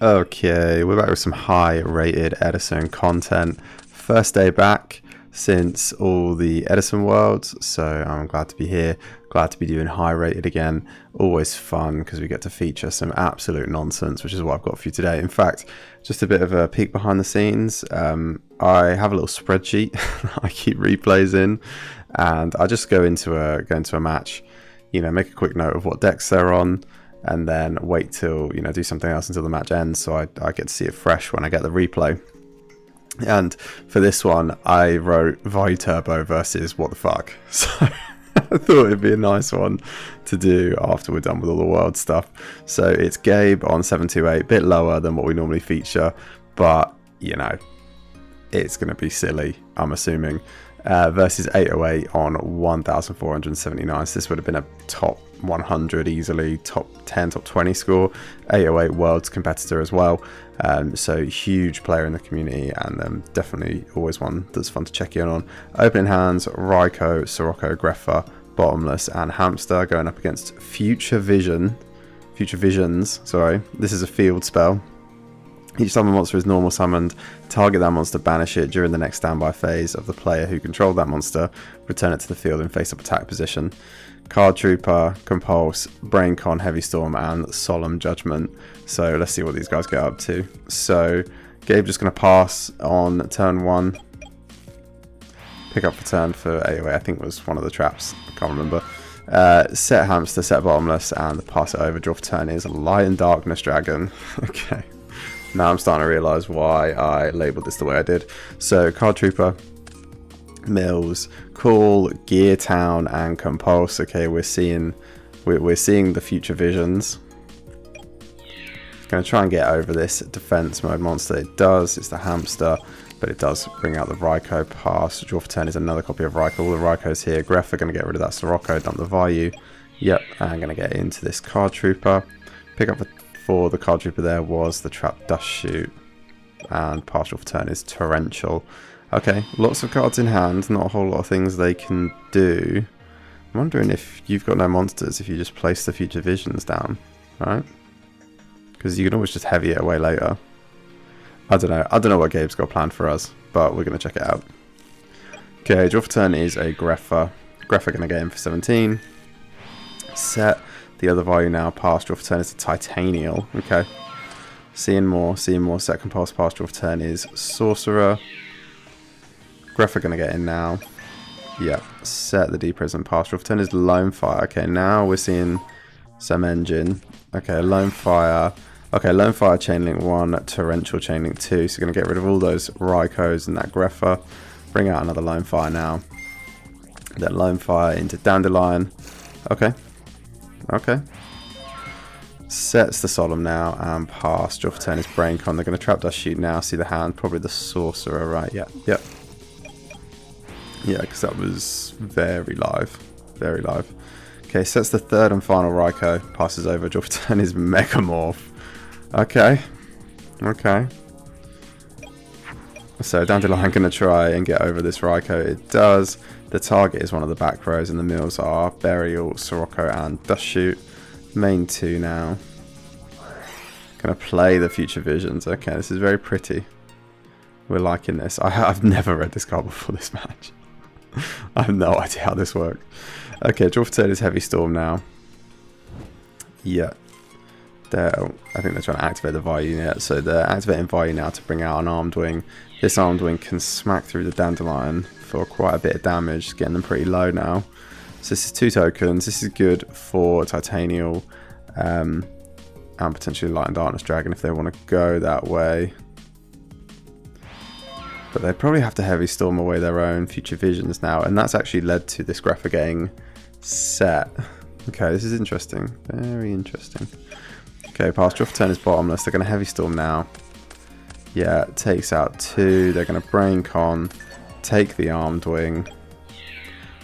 Okay, we're back with some high rated Edison content. First day back since all the Edison worlds, so I'm glad to be here, glad to be doing high rated again. Always fun because we get to feature some absolute nonsense, which is what I've got for you today. In fact, just a bit of a peek behind the scenes. I have a little spreadsheet I keep replays in, and I just go into a match, make a quick note of what decks they're on, and then wait till, do something else until the match ends, so I get to see it fresh when I get the replay. And for this one, I wrote Vayu Turbo versus what the fuck. So I thought it'd be a nice one to do after we're done with all the world stuff. So it's Gabe on 728, bit lower than what we normally feature, but, it's going to be silly, I'm assuming. Versus 808 on 1,479. So this would have been a top 100 easily, top 10, top 20 score. 808 world's competitor as well. So huge player in the community, and definitely always one that's fun to check in on. Opening hands: Raiko, Sirocco, Greffa, Bottomless, and Hamster going up against Future Visions. Sorry, this is a field spell. Each time a monster is normal summoned, target that monster, banish it during the next standby phase of the player who controlled that monster, return it to the field in face-up attack position. Card Trooper, Compulse, Braincon, Heavy Storm, and Solemn Judgment. So let's see what these guys get up to. So Gabe just going to pass on turn 1. Pick up for turn for AOA, I think was one of the traps, I can't remember. Set Hamster, set Bottomless, and pass it over. Draw for turn is Light and Darkness Dragon. Okay. Now I'm starting to realise why I labelled this the way I did. So Card Trooper, Mills, Call, Gear Town, and Compulse. Okay, we're seeing the Future Visions. Going to try and get over this defense mode monster. It does. It's the Hamster, but it does bring out the Raiko. Pass. Draw for turn is another copy of Raiko. All the Raikos here. Greffa going to get rid of that Sirocco. Dump the Vayu. Yep, and I'm going to get into this Card Trooper. Pick up for the Card Trooper there was the Trap Dust Shoot, and partial for turn is Torrential. Okay, lots of cards in hand, not a whole lot of things they can do. I'm wondering if you've got no monsters if you just place the Future Visions down, right? Because you can always just heavy it away later. I don't know what Gabe's got planned for us, but we're going to check it out. Okay, draw for turn is a Greffa. Greffa going to get in for 17. Set the other Vayu now. Pass. Draw for turn is a Titanial. Okay. Seeing more. Set Compulse. Pass. Draw for turn is Sorcerer. Greffa going to get in now. Yeah. Set the Deep Prison. Pass. Draw for turn is Lone Fire. Okay, now we're seeing some engine. Okay, Lone Fire. Okay, Lone Fire Chainlink 1, Torrential Chainlink 2. So we're going to get rid of all those Raikos and that Greffa. Bring out another Lone Fire now. Then Lone Fire into Dandelion. Okay. Sets the Solemn now and pass. Draw for turn is Braincon. They're going to Trap Dust Shoot now. See the hand. Probably the Sorcerer, right? Yeah, because that was very live. Okay, sets the third and final Raiko. Passes over. Draw for turn is Megamorph. Okay. So Dandelion going to try and get over this Raiko. It does. The target is one of the back rows, and the mills are Burial, Sirocco, and Dust Shoot. Main 2 now. Going to play the Future Visions. Okay, this is very pretty. We're liking this. I've never read this card before this match. I have no idea how this works. Okay, draw for turn is Heavy Storm now. Yeah. I think they're trying to activate the Vayu yet. So they're activating Vayu now to bring out an Armed Wing. This Armed Wing can smack through the Dandelion for quite a bit of damage, getting them pretty low now. So this is 2 tokens. This is good for Titanial and potentially Light and Darkness Dragon if they want to go that way. But they probably have to Heavy Storm away their own Future Visions now, and that's actually led to this Greffa getting set. Okay, this is interesting. Very interesting. Okay, pass. Draw for turn is Bottomless. They're going to Heavy Storm now. Yeah, takes out 2. They're going to Braincon, take the Armed Wing,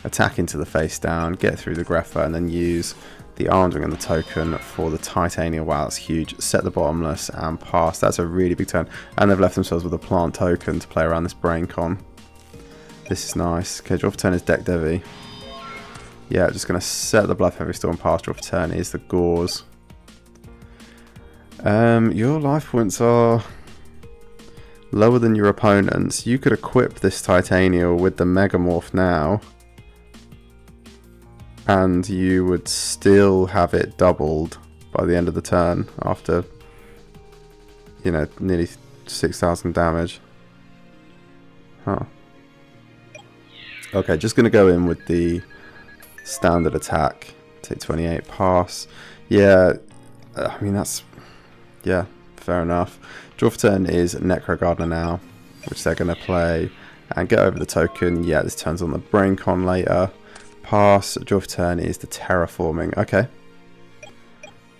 attack into the face down, get through the Greffa, and then use the Armed Wing and the token for the Titanial. Wow, that's huge. Set the Bottomless and pass. That's a really big turn. And they've left themselves with a plant token to play around this Braincon. This is nice. Okay, draw for turn is Deck Devi. Yeah, just going to set the Bluff Heavy Storm. Pass. Draw for turn is the Gauze. Your life points are lower than your opponent's. You could equip this Titanial with the Megamorph now, and you would still have it doubled by the end of the turn after, you know, nearly 6,000 damage. Huh. Okay, just going to go in with the standard attack. Take 28, pass. Yeah, I mean, that's... yeah, fair enough. Draw for turn is Necro Gardener now, which they're going to play. And get over the token. Yeah, this turns on the Braincon later. Pass. Draw for turn is the Terraforming. Okay.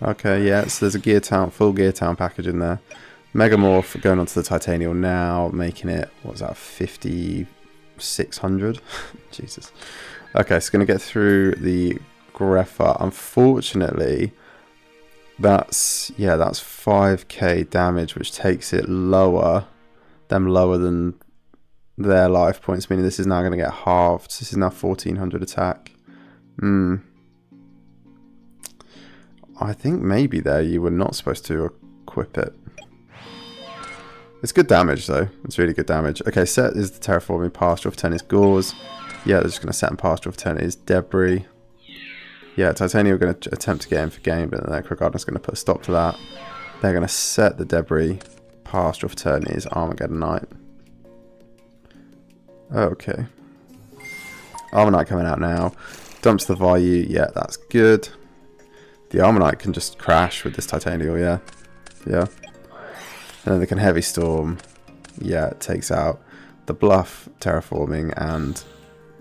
Okay, yeah, so there's a Gear Town, full Gear Town package in there. Megamorph going onto the Titanial now, making it, what's that, 5,600? Jesus. Okay, so going to get through the Greffa. Unfortunately, that's 5k damage, which takes it lower than their life points, meaning this is now going to get halved. This is now 1,400 attack. I think maybe there you were not supposed to equip it. It's good damage though. It's really good damage. Okay, set is the Terraforming, pass. Draw for turn is Gauze. Yeah, they're just going to set and pass. Draw for turn is Debris. Yeah, Titania are going to attempt to get in for game, but the Necro Gardener's going to put a stop to that. They're going to set the Debris. Pass. Draw for turn is Armageddon Knight. Okay. Armor Knight coming out now. Dumps the Vayu. Yeah, that's good. The Armor Knight can just crash with this Titanial, yeah. Yeah. And then they can Heavy Storm. Yeah, it takes out the Bluff, Terraforming, and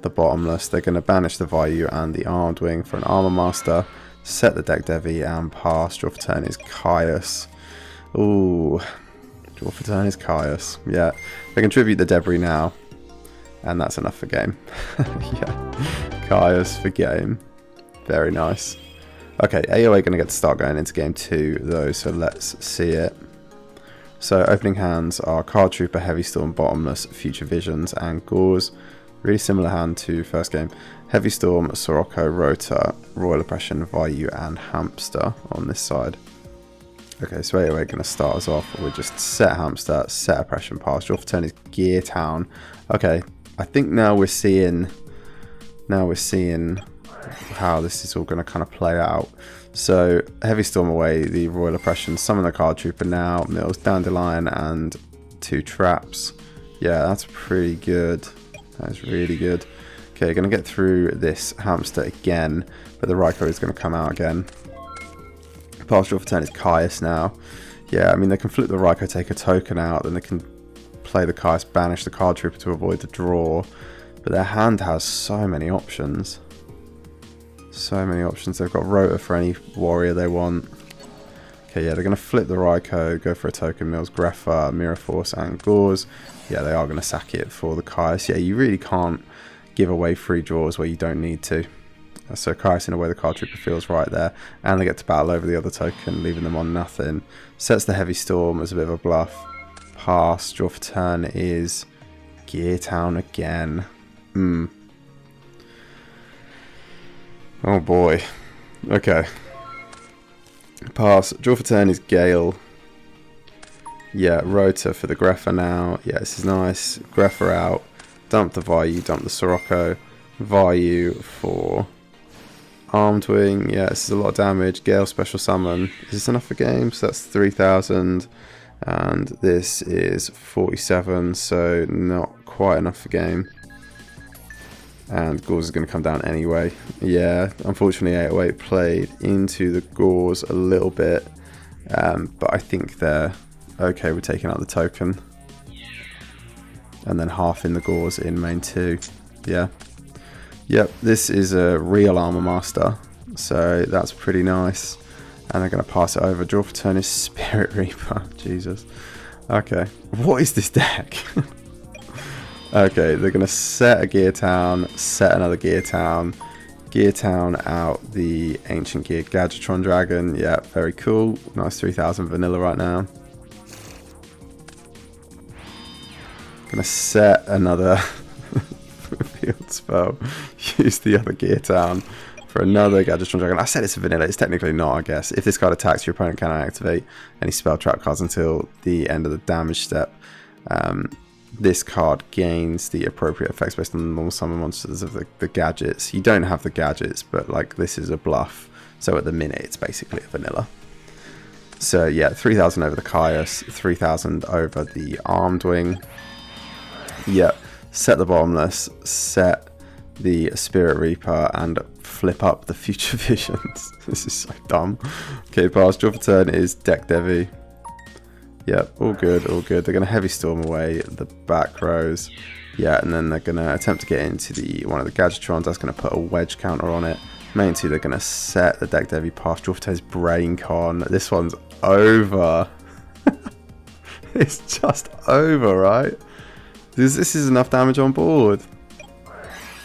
the Bottomless. They're going to banish the Vayu and the Armed Wing for an Armor Master. Set the deck Devi and pass. Draw for turn is Caius. Ooh. Draw for turn is Caius. Yeah. They can tribute the Debris now. And that's enough for game. Yeah. Caius for game. Very nice. Okay, AOA going to get to start going into game 2 though, so let's see it. So opening hands are Card Trooper, Heavy Storm, Bottomless, Future Visions, and Gauze. Really similar hand to first game. Heavy Storm, Sirocco, Rota, Royal Oppression, Vayu, and Hamster on this side. Okay, so AOA going to start us off with just set Hamster, set Oppression, pass. Draw for turn is Gear Town. Okay, I think now we're seeing how this is all going to kind of play out. So Heavy Storm away, the Royal Oppression, summon the Card Trooper now, mills Dandelion and 2 traps. Yeah, that's pretty good. That's really good. Okay, going to get through this Hamster again, but the Ryko is going to come out again. Pass. Draw for turn is Caius now. Yeah, I mean, they can flip the Ryko, take a token out, then they can play the Caius, banish the Card Trooper to avoid the draw. But their hand has so many options. So many options. They've got Rota for any warrior they want. Okay, yeah, they're going to flip the Ryko, go for a token, mills Greffa, Mirror Force, and Gauze. Yeah, they are going to sack it for the Caius. Yeah, you really can't give away free draws where you don't need to. So Caius, in a way, the Card Trooper feels right there. And they get to battle over the other token, leaving them on nothing. Sets the Heavy Storm as a bit of a bluff. Pass. Draw for turn is Gear Town again. Oh boy. Okay. Pass. Draw for turn is Gale. Yeah, Rota for the Greffa now. Yeah, this is nice. Greffa out. Dump the Vayu, dump the Sirocco. Vayu for Armed Wing. Yeah, this is a lot of damage. Gale special summon. Is this enough for game? So that's 3,000. And this is 47, so not quite enough for game. And Gauze is going to come down anyway. Yeah, unfortunately 808 played into the Gauze a little bit. But I think they're okay with taking out the token. And then half in the Gauze in main 2. Yeah. Yep, this is a real Armor Master. So that's pretty nice. And they're going to pass it over. Draw for turn is Spirit Reaper. Jesus. Okay. What is this deck? Okay, they're going to set a Gear Town, set another Gear Town. Gear Town out the Ancient Gear Gadgetron Dragon. Yeah, very cool. Nice 3,000 vanilla right now. Going to set another field spell. Use the other Gear Town. for another Gadgetron Dragon. I said it's a vanilla. It's technically not, I guess. If this card attacks, your opponent cannot activate any spell trap cards until the end of the damage step. This card gains the appropriate effects based on the normal summon monsters of the gadgets. You don't have the gadgets, but like this is a bluff. So at the minute, it's basically a vanilla. So yeah, 3,000 over the Caius, 3,000 over the Armed Wing. Yep, set the Bottomless, set the Spirit Reaper, and flip up the Future Visions. This is so dumb. Okay, pass. Draw for turn is Deck Devi. Yep, all good, all good. They're going to Heavy Storm away the back rows. Yeah, and then they're going to attempt to get into one of the Gadgetrons. That's going to put a wedge counter on it. Main two, they're going to set the Deck Devi pass. Draw for turn is Brain Con. This one's over. It's just over, right? This is enough damage on board.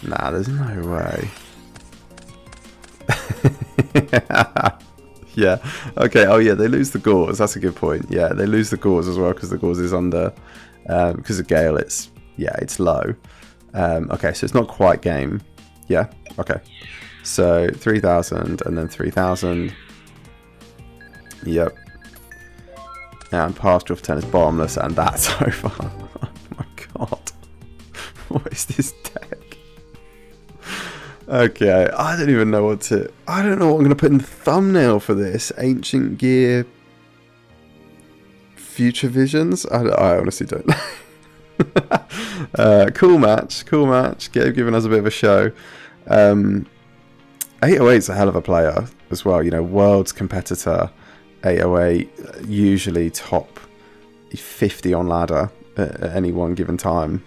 Nah, there's no way. Yeah. Okay. Oh, yeah. They lose the Gauze. That's a good point. Yeah, they lose the Gauze as well because the Gauze is under. Because of Gale, it's low. Okay, so it's not quite game. Yeah. Okay. So 3,000 and then 3,000. Yep. And pass draw for turn is Bottomless, and that's over. Oh my god. What is this deck? Okay, I don't even know what I'm going to put in the thumbnail for this. Ancient Gear Future Visions? I honestly don't know. Cool match. Gabe giving us a bit of a show. 808's a hell of a player as well. You know, world's competitor. 808, usually top 50 on ladder at any one given time.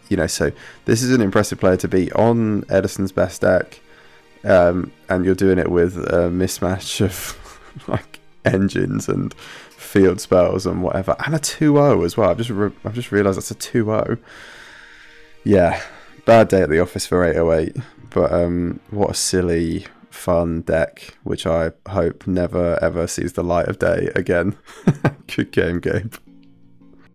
You know, so this is an impressive player to beat on Edison's best deck, and you're doing it with a mismatch of like engines and field spells and whatever, and a 2-0 as well. I've just realised that's a 2-0. Yeah, bad day at the office for 808, but what a silly, fun deck, which I hope never ever sees the light of day again. Good game, Gabe.